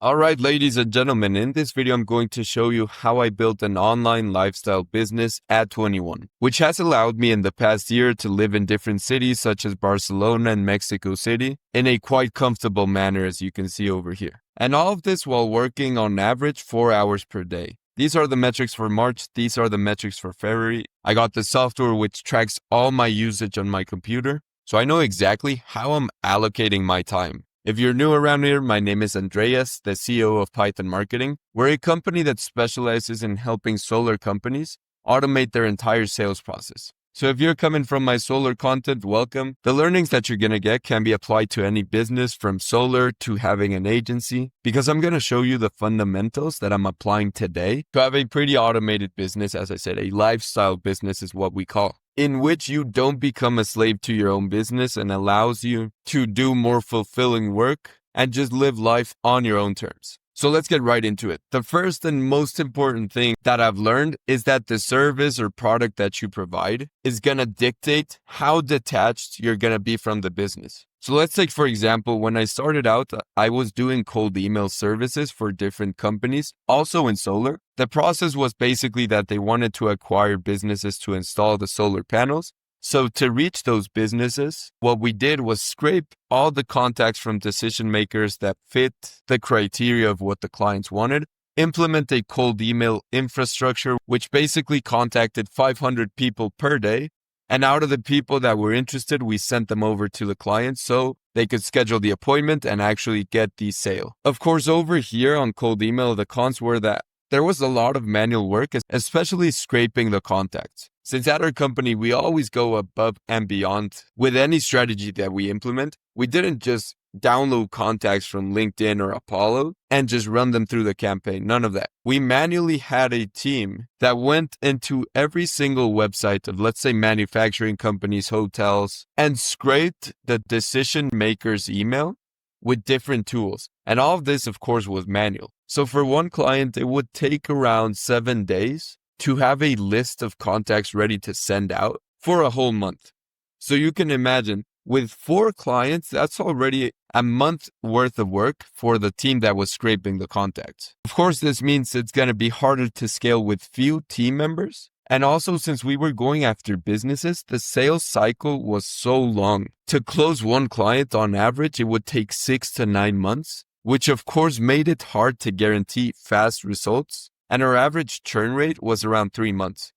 Alright, ladies and gentlemen, in this video, I'm going to show you how I built an online lifestyle business at 21, which has allowed me in the past year to live in different cities such as Barcelona and Mexico City in a quite comfortable manner, as you can see over here. And all of this while working on average 4 hours per day. These are the metrics for March. These are the metrics for February. I got the software which tracks all my usage on my computer, so I know exactly how I'm allocating my time. If you're new around here, my name is Andreas, the CEO of Python Marketing. We're a company that specializes in helping solar companies automate their entire sales process. So if you're coming from my solar content, welcome. The learnings that you're going to get can be applied to any business from solar to having an agency, because I'm going to show you the fundamentals that I'm applying today to have a pretty automated business. As I said, a lifestyle business is what we call, in which you don't become a slave to your own business and allows you to do more fulfilling work and just live life on your own terms. So let's get right into it. The first and most important thing that I've learned is that the service or product that you provide is going to dictate how detached you're going to be from the business. So let's take, for example, when I started out, I was doing cold email services for different companies, also in solar. The process was basically that they wanted to acquire businesses to install the solar panels. So to reach those businesses, what we did was scrape all the contacts from decision makers that fit the criteria of what the clients wanted, implement a cold email infrastructure, which basically contacted 500 people per day. And out of the people that were interested, we sent them over to the clients so they could schedule the appointment and actually get the sale. Of course, over here on cold email, the cons were that there was a lot of manual work, especially scraping the contacts. Since at our company, we always go above and beyond with any strategy that we implement. We didn't just download contacts from LinkedIn or Apollo and just run them through the campaign. None of that. We manually had a team that went into every single website of, let's say, manufacturing companies, hotels, and scraped the decision maker's email with different tools. And all of this, of course, was manual. So for one client, it would take around 7 days to have a list of contacts ready to send out for a whole month. So you can imagine, with 4 clients, that's already a month worth of work for the team that was scraping the contacts. Of course, this means it's going to be harder to scale with few team members. And also, since we were going after businesses, the sales cycle was so long. To close one client on average, it would take 6 to 9 months, which of course made it hard to guarantee fast results. And our average churn rate was around 3 months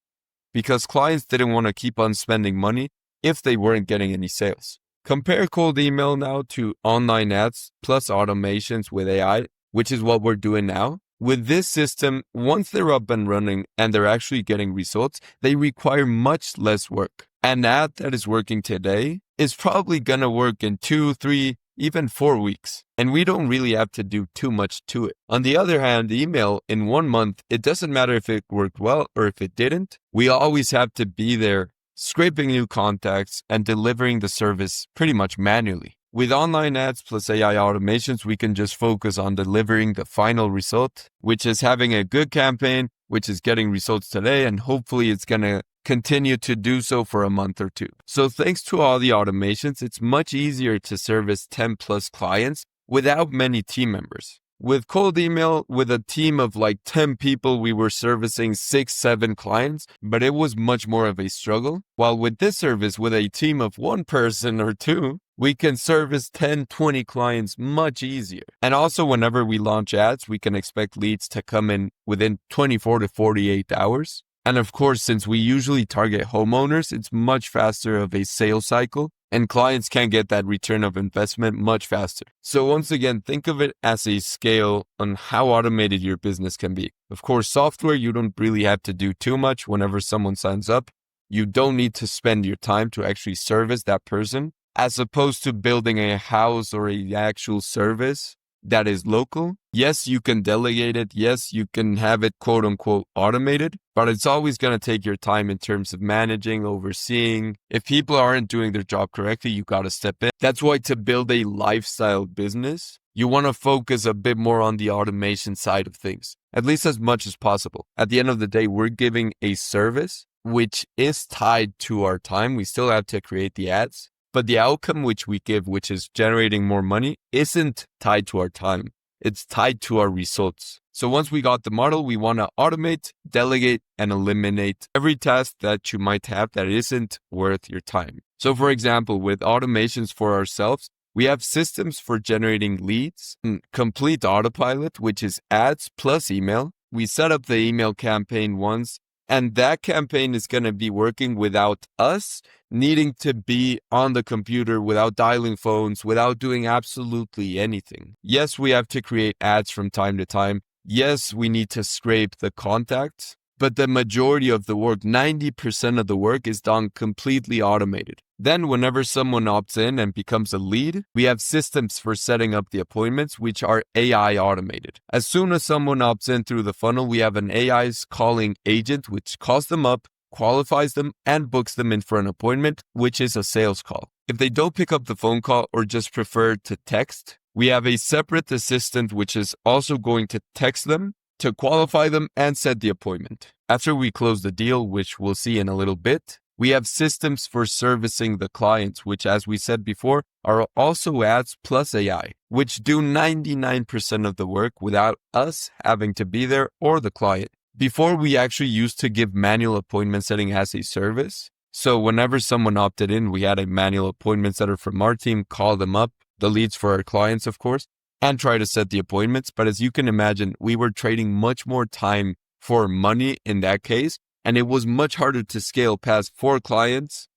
because clients didn't want to keep on spending money if they weren't getting any sales. Compare cold email now to online ads plus automations with AI, which is what we're doing now. With this system, once they're up and running and they're actually getting results, they require much less work. An ad that is working today is probably going to work in 2, 3, even 4 weeks. And we don't really have to do too much to it. On the other hand, email in 1 month, it doesn't matter if it worked well or if it didn't. We always have to be there scraping new contacts and delivering the service pretty much manually. With online ads plus AI automations, we can just focus on delivering the final result, which is having a good campaign, which is getting results today, and hopefully it's going to continue to do so for a month or 2. So thanks to all the automations, it's much easier to service 10 plus clients without many team members. With cold email, with a team of like 10 people, we were servicing 6, 7 clients, but it was much more of a struggle. While with this service, with a team of 1 person or 2, we can service 10, 20 clients much easier. And also, whenever we launch ads, we can expect leads to come in within 24 to 48 hours. And of course, since we usually target homeowners, it's much faster of a sales cycle, and clients can get that return of investment much faster. So once again, think of it as a scale on how automated your business can be. Of course, software, you don't really have to do too much whenever someone signs up. You don't need to spend your time to actually service that person, as opposed to building a house or an actual service that is local. Yes, you can delegate it. Yes, you can have it quote unquote automated, but it's always going to take your time in terms of managing, overseeing. If people aren't doing their job correctly, you got to step in. That's why to build a lifestyle business, you want to focus a bit more on the automation side of things, at least as much as possible. At the end of the day, we're giving a service which is tied to our time. We still have to create the ads, but the outcome which we give, which is generating more money, isn't tied to our time. it's tied to our results. So once we got the model, we want to automate, delegate, and eliminate every task that you might have that isn't worth your time. So for example, with automations for ourselves, we have systems for generating leads, complete autopilot, which is ads plus email. We set up the email campaign once, and that campaign is going to be working without us needing to be on the computer, without dialing phones, without doing absolutely anything. Yes, we have to create ads from time to time. Yes, we need to scrape the contacts, but the majority of the work, 90% of the work, is done completely automated. Then whenever someone opts in and becomes a lead, we have systems for setting up the appointments, which are AI automated. As soon as someone opts in through the funnel, we have an AI's calling agent, which calls them up, qualifies them, and books them in for an appointment, which is a sales call. If they don't pick up the phone call or just prefer to text, we have a separate assistant, which is also going to text them to qualify them and set the appointment. After we close the deal, which we'll see in a little bit, we have systems for servicing the clients, which, as we said before, are also ads plus AI, which do 99% of the work without us having to be there or the client. Before, we actually used to give manual appointment setting as a service. So whenever someone opted in, we had a manual appointment setter from our team call them up, the leads for our clients, of course, and try to set the appointments. But as you can imagine, we were trading much more time for money in that case, and it was much harder to scale past 4 clients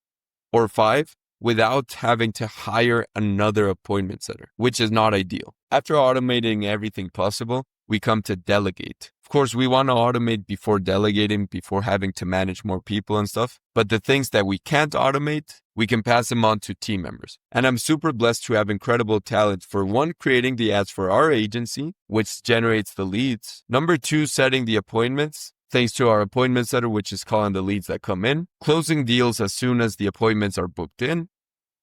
or 5 without having to hire another appointment setter, which is not ideal. After automating everything possible, we come to delegate. Of course, we want to automate before delegating, before having to manage more people and stuff. But the things that we can't automate, we can pass them on to team members. And I'm super blessed to have incredible talent for 1, creating the ads for our agency, which generates the leads. Number 2, setting the appointments, thanks to our appointment setter, which is calling the leads that come in, closing deals as soon as the appointments are booked in,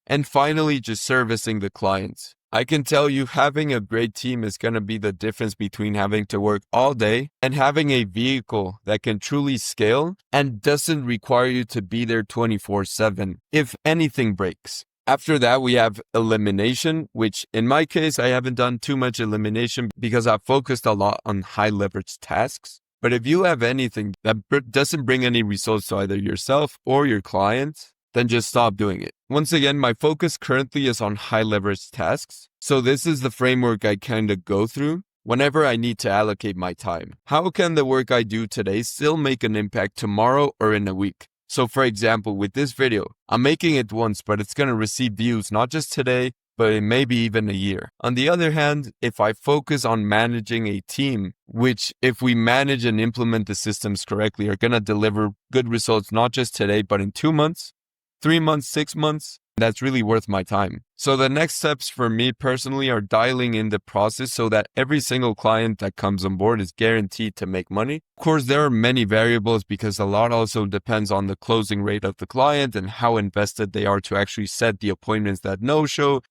and finally, just servicing the clients. I can tell you, having a great team is going to be the difference between having to work all day and having a vehicle that can truly scale and doesn't require you to be there 24/7 if anything breaks. After that, we have elimination, which in my case, I haven't done too much elimination because I've focused a lot on high leverage tasks. But if you have anything that doesn't bring any results to either yourself or your clients, then just stop doing it. Once again, my focus currently is on high leverage tasks. So this is the framework I kind of go through whenever I need to allocate my time. How can the work I do today still make an impact tomorrow or in a week? So for example, with this video, I'm making it once, but it's going to receive views not just today, but in maybe even a year. On the other hand, if I focus on managing a team, which if we manage and implement the systems correctly, are going to deliver good results not just today, but in 2 months, 3 months, 6 months, that's really worth my time. So the next steps for me personally are dialing in the process so that every single client that comes on board is guaranteed to make money. Of course, there are many variables because a lot also depends on the closing rate of the client and how invested they are to actually set the appointments that no-show,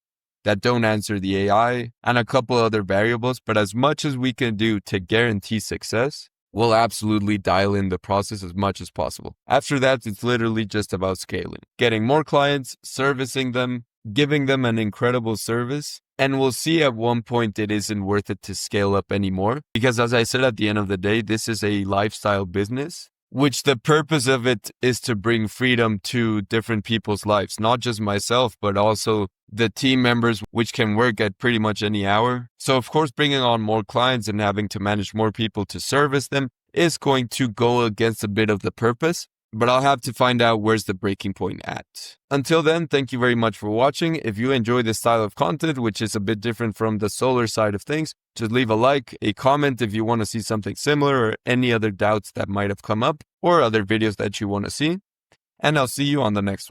that don't answer the AI, and a couple other variables. But as much as we can do to guarantee success, we'll absolutely dial in the process as much as possible. After that, it's literally just about scaling, getting more clients, servicing them, giving them an incredible service. And we'll see at one point it isn't worth it to scale up anymore. Because as I said, at the end of the day, this is a lifestyle business, which the purpose of it is to bring freedom to different people's lives, not just myself, but also the team members, which can work at pretty much any hour. So of course, bringing on more clients and having to manage more people to service them is going to go against a bit of the purpose, but I'll have to find out where's the breaking point at. Until then, thank you very much for watching. If you enjoy this style of content, which is a bit different from the solar side of things, just leave a like, a comment if you want to see something similar or any other doubts that might have come up or other videos that you want to see. And I'll see you on the next one.